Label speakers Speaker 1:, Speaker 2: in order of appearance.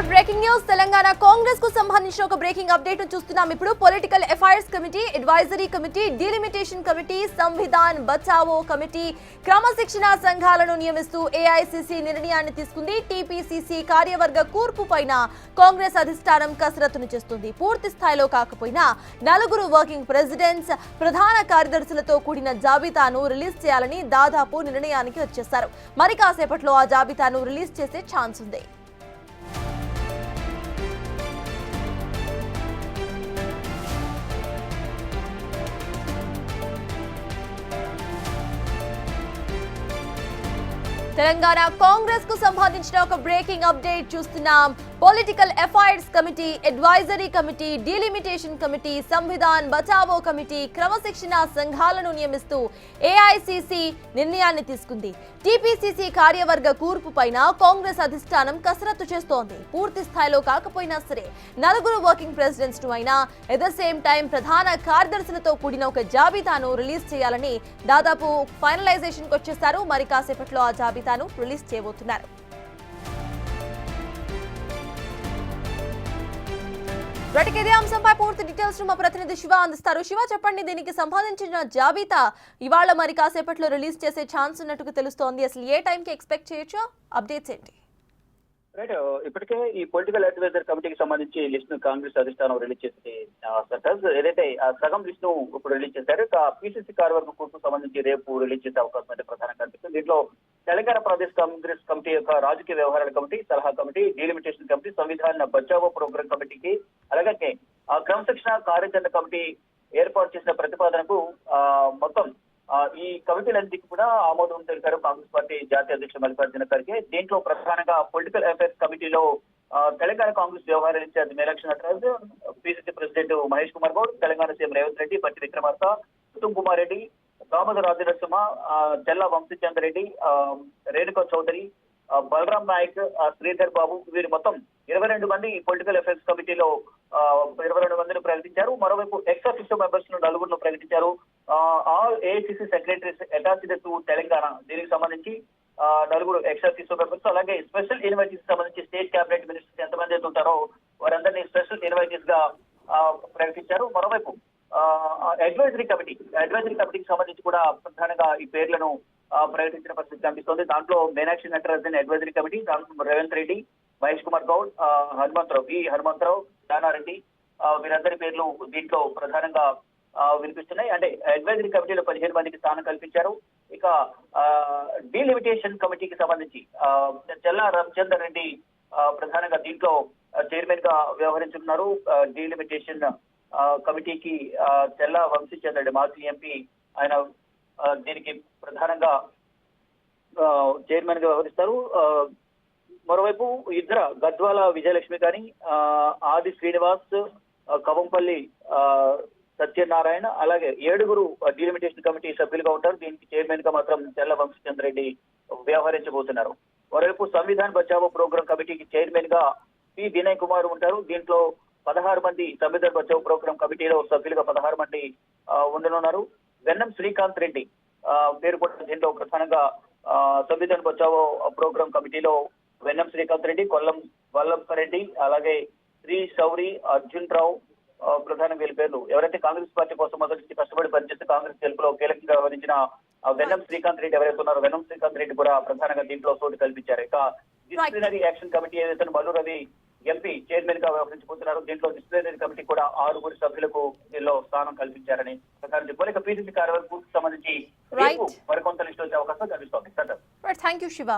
Speaker 1: Breaking news Telangana Congress కు సంబంధించిన ఒక బ్రేకింగ్ అప్డేట్ చూస్తున్నాం. ఇప్పుడు political affairs committee, advisory committee, delimitation committee, Samvidhan Bachao committee క్రమశిక్షణ సంఘాలను నియమిస్తూ ఏఐసిసి నిర్ణయాన్ని తీసుకుంది. టీపీసీసీ కార్యవర్గ కూర్పు పైన కాంగ్రెస్ అధిష్టానం కసరత్తును చేస్తుంది. పూర్తి స్థాయిలో కాకపోయినా 4 వర్కింగ్ ప్రెసిడెంట్స్, ప్రధాన కార్యదర్శులతో కూడిన జాబితాను రిలీజ్ చేయాలని దాదాపు నిర్ణయానికి వచ్చేశారు. మరి కాసేపట్లో ఆ జాబితాను రిలీజ్ చేసే ఛాన్స్ ఉంది. తెలంగాణ కాంగ్రెస్ కు సంబంధించిన ఒక బ్రేకింగ్ అప్డేట్ చూస్తున్నాం. Political affairs committee, advisory committee, delimitation committee, Samvidhan Bachao committee క్రమశిక్షణ సంఘాలను నియమిస్తూ ఏఐసిసి నిర్ణయాన్ని తీసుకుంది. టీపీసీసీ కార్యవర్గ కూర్పు పైన కాంగ్రెస్ అధిష్టానం కసరత్తు చేస్తోంది. పూర్తి స్థాయిలో కాకపోయినా సరే 4 వర్కింగ్ ప్రెసిడెంట్స్ ను అయినా ఎట్ ద సేమ్ టైం ప్రధాన కార్యదర్శులతో కూడిన ఒక జాబితాను రిలీజ్ చేయాలని దాదాపు ఫైనలైజేషన్ కు వచ్చేస్తారు. మరి కాసేపట్లో ఆ జాబితాను రిలీజ్ చేయబోతున్నారు. ఇదే అంశంపై పూర్తి డీటెయిల్స్ మా ప్రతినిధి శివ అందిస్తారు. శివ, చెప్పండి, దీనికి సంబంధించిన జాబితా ఇవాళ మరి కాసేపట్లో రిలీజ్ చేసే ఛాన్స్ ఉన్నట్టుగా తెలుస్తోంది. అసలు ఏ టైంకి ఎక్స్పెక్ట్ చేయొచ్చు? అప్డేట్స్ ఏంటి?
Speaker 2: రైట్, ఇప్పటికే ఈ పొలిటికల్ అడ్వైజర్ కమిటీకి సంబంధించి లిస్ట్ ను కాంగ్రెస్ అధిష్టానం రిలీజ్ చేసింది. ఏదైతే సగం లిస్ట్ ను ఇప్పుడు రిలీజ్ చేశారు. పీసీసీ కార్యవర్గ కూర్పుకు సంబంధించి రేపు రిలీజ్ చేసే అవకాశం అయితే ప్రధానంగా కనిపిస్తుంది. దీంట్లో తెలంగాణ ప్రదేశ్ కాంగ్రెస్ కమిటీ యొక్క రాజకీయ వ్యవహారాల కమిటీ, సలహా committee, delimitation committee, సంవిధాన Bachao programme కమిటీకి, అలాగే క్రమశిక్షణ కార్యాచరణ కమిటీ ఏర్పాటు చేసిన ప్రతిపాదనకు మొత్తం ఈ కమిటీలన్నింటికి కూడా ఆమోదం తెలిపారు కాంగ్రెస్ పార్టీ జాతీయ అధ్యక్షుడు మల్లికార్జున ఖర్గే. దీంట్లో ప్రధానంగా పొలిటికల్ అఫైర్స్ కమిటీలో తెలంగాణ కాంగ్రెస్ వ్యవహారాల ఇన్ఛార్జ్ మేలక్ష్మి Nataraj, PCC president Mahesh Kumar Goud, Telangana CM Revanth Reddy, Bhatti Vikramarka, Uttam Kumar Reddy, Damodar Rajanarasimha, చెల్లా వంశీచంద్ర రెడ్డి, రేణుకా చౌదరి, బలరాం నాయక్, శ్రీధర్ బాబు, వీరు మొత్తం 22 మంది పొలిటికల్ అఫైర్స్ కమిటీలో 22 మందిని ప్రకటించారు. మరోవైపు ఎక్స్ అఫీషియల్ మెంబర్స్ ను 4 ప్రకటించారు. All AICC secretaries attached to Telangana, దీనికి సంబంధించి 4 ఎక్స్ అఫీషియల్ మెంబర్స్, అలాగే స్పెషల్ ఇన్వైటీస్ సంబంధించి స్టేట్ క్యాబినెట్ మినిస్టర్స్ ఎంతమంది అయితే ఉంటారో వారందరినీ స్పెషల్ ఇన్వైటీస్ గా ప్రకటించారు. మరోవైపు అడ్వైజరీ కమిటీకి సంబంధించి కూడా ప్రధానంగా ఈ పేర్లను ప్రకటించిన పరిస్థితి కనిపిస్తోంది. దాంట్లో మీనాక్షి నటరాజన్ అడ్వైజరీ కమిటీ, దాంట్లో రేవంత్ రెడ్డి, మహేష్ కుమార్ గౌడ్, హనుమంతరావు, జానారెడ్డి, వీరందరి పేర్లు దీంట్లో ప్రధానంగా వినిపిస్తున్నాయి. అంటే అడ్వైజరీ కమిటీలో 15 మందికి స్థానం కల్పించారు. ఇక డిలిమిటేషన్ కమిటీకి సంబంధించి చెల్లా రామచందర్ రెడ్డి ప్రధానంగా దీంట్లో చైర్మన్ గా వ్యవహరించున్నారు. డిలిమిటేషన్ కమిటీకి చెల్లా వంశీచంద్ర రెడ్డి, మాజీ ఎంపీ, ఆయన దీనికి ప్రధానంగా చైర్మన్ గా వ్యవహరిస్తారు. మరోవైపు ఇద్దరు గద్వాల విజయలక్ష్మి కానీ, ఆది శ్రీనివాస్, కవంపల్లి సత్యనారాయణ, అలాగే 7 డిలిమిటేషన్ కమిటీ సభ్యులుగా ఉంటారు. దీనికి చైర్మన్ గా మాత్రం చెల్ల వంశీచంద్ర రెడ్డి వ్యవహరించబోతున్నారు. మరోవైపు సంవిధాన్ బచావో ప్రోగ్రాం కమిటీకి చైర్మన్ గా పి వినయ్ కుమార్ ఉంటారు. దీంట్లో 16 మంది సంవిధాన్ బచావో ప్రోగ్రాం కమిటీలో సభ్యులుగా 16 మంది ఉండనున్నారు. వెన్నం శ్రీకాంత్ రెడ్డి పేరు కూడా దీంట్లో ప్రధానంగా సంవిధాన్ బచావో ప్రోగ్రాం కమిటీలో వెన్నం శ్రీకాంత్ రెడ్డి, కొల్లం వల్లభరెడ్డి, అలాగే శ్రీ శౌరి, అర్జున్ రావు ప్రధాన వీళ్ళ పేర్లు. ఎవరైతే కాంగ్రెస్ పార్టీ కోసం మొదటి నుంచి కష్టపడి పనిచేస్తే కాంగ్రెస్ గెలుపులో కీలకంగా వ్యవహరించిన వెన్నం శ్రీకాంత్ రెడ్డి ఎవరైతే ఉన్నారో వెన్నం శ్రీకాంత్ రెడ్డి కూడా ప్రధానంగా దీంట్లో చోటు కల్పించారు. ఇక డిసిప్లినరీ యాక్షన్ కమిటీ ఏదైతే మల్లు రవి ఎంపీ చైర్మన్ గా వ్యవహరించబోతున్నారు. దీంట్లో డిసిప్లినరీ కమిటీ కూడా 6 సభ్యులకు దీనిలో స్థానం కల్పించారని ప్రధాని చెప్పారు. ఇక పీసీసీ కార్యవర్గం సంబంధించి మరికొంత లిస్ట్ వచ్చే అవకాశం కనిపిస్తోంది.
Speaker 1: Thank you Shiva.